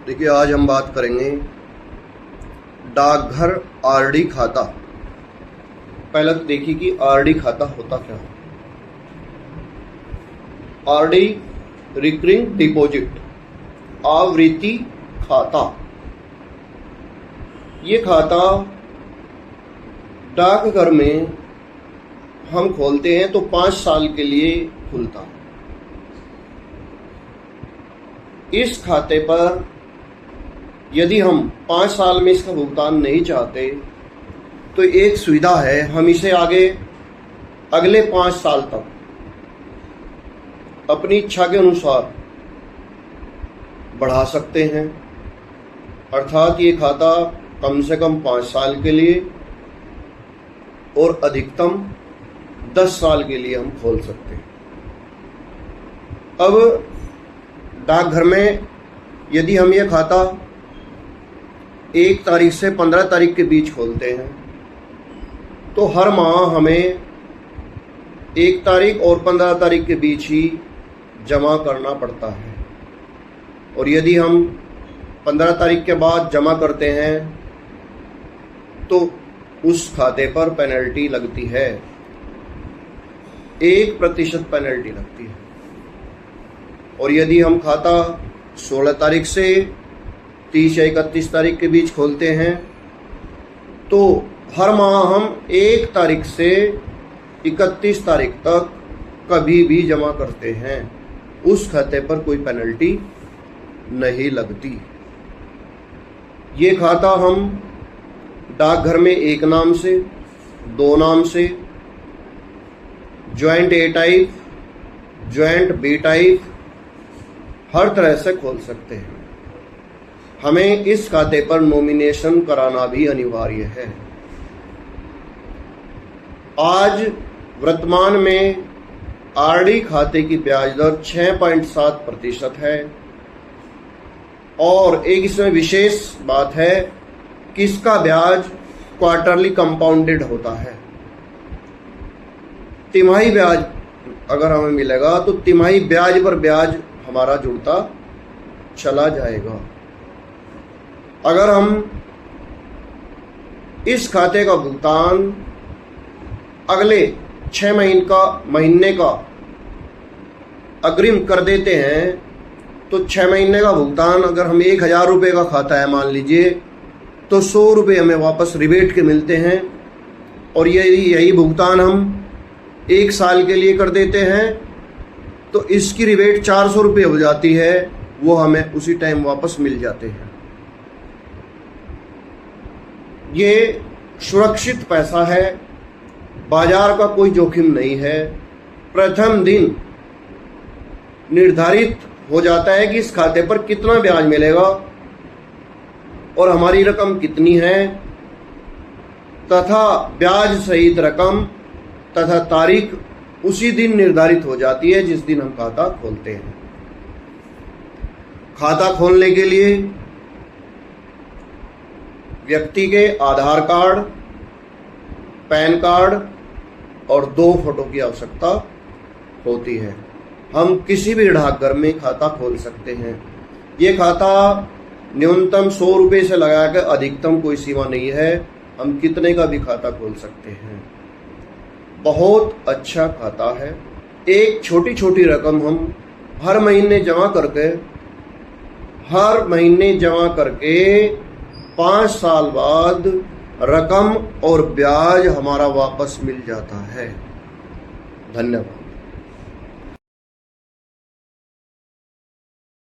देखिए, आज हम बात करेंगे डाकघर आरडी खाता। पहले तो देखिए कि आरडी खाता होता क्या है। आरडी रिकरिंग डिपॉजिट, आवृत्ति खाता। ये खाता डाकघर में हम खोलते हैं तो 5 साल के लिए खुलता है। इस खाते पर यदि हम 5 साल में इसका भुगतान नहीं चाहते तो एक सुविधा है, हम इसे अगले 5 साल तक अपनी इच्छा के अनुसार बढ़ा सकते हैं। अर्थात ये खाता कम से कम 5 साल के लिए और अधिकतम 10 साल के लिए हम खोल सकते हैं। अब डाकघर में यदि हम ये खाता 1 तारीख से 15 तारीख के बीच खोलते हैं तो हर माह हमें 1 तारीख और 15 तारीख के बीच ही जमा करना पड़ता है। और यदि हम 15 तारीख के बाद जमा करते हैं तो उस खाते पर पेनल्टी लगती है, 1% पेनल्टी लगती है। और यदि हम खाता 16 तारीख से 30 या 31 तारीख के बीच खोलते हैं तो हर माह हम 1 तारीख से 31 तारीख तक कभी भी जमा करते हैं, उस खाते पर कोई पेनल्टी नहीं लगती। ये खाता हम डाकघर में 1 नाम से, 2 नाम से, ज्वाइंट ए टाइप, ज्वाइंट बी टाइप, हर तरह से खोल सकते हैं। हमें इस खाते पर नॉमिनेशन कराना भी अनिवार्य है। आज वर्तमान में आरडी खाते की ब्याज दर 6.7% है। और एक इसमें विशेष बात है कि इसका ब्याज क्वार्टरली कंपाउंडेड होता है। तिमाही ब्याज अगर हमें मिलेगा तो तिमाही ब्याज पर ब्याज हमारा जुड़ता चला जाएगा। अगर हम इस खाते का भुगतान अगले 6 महीने का अग्रिम कर देते हैं तो 6 महीने का भुगतान, अगर हम 1000 रुपये का खाता है मान लीजिए, तो 100 रुपये हमें वापस रिबेट के मिलते हैं। और यही भुगतान हम 1 साल के लिए कर देते हैं तो इसकी रिबेट 400 रुपये हो जाती है, वो हमें उसी टाइम वापस मिल जाते हैं। ये सुरक्षित पैसा है, बाजार का कोई जोखिम नहीं है। प्रथम दिन निर्धारित हो जाता है कि इस खाते पर कितना ब्याज मिलेगा और हमारी रकम कितनी है, तथा ब्याज सहित रकम तथा तारीख उसी दिन निर्धारित हो जाती है जिस दिन हम खाता खोलते हैं। खाता खोलने के लिए व्यक्ति के आधार कार्ड, पैन कार्ड और 2 फोटो की आवश्यकता होती है। हम किसी भी डाकघर में खाता खोल सकते हैं। ये खाता न्यूनतम 100 रुपये से लगाकर अधिकतम कोई सीमा नहीं है, हम कितने का भी खाता खोल सकते हैं। बहुत अच्छा खाता है। एक छोटी छोटी रकम हम हर महीने जमा करके 5 साल बाद रकम और ब्याज हमारा वापस मिल जाता है। धन्यवाद।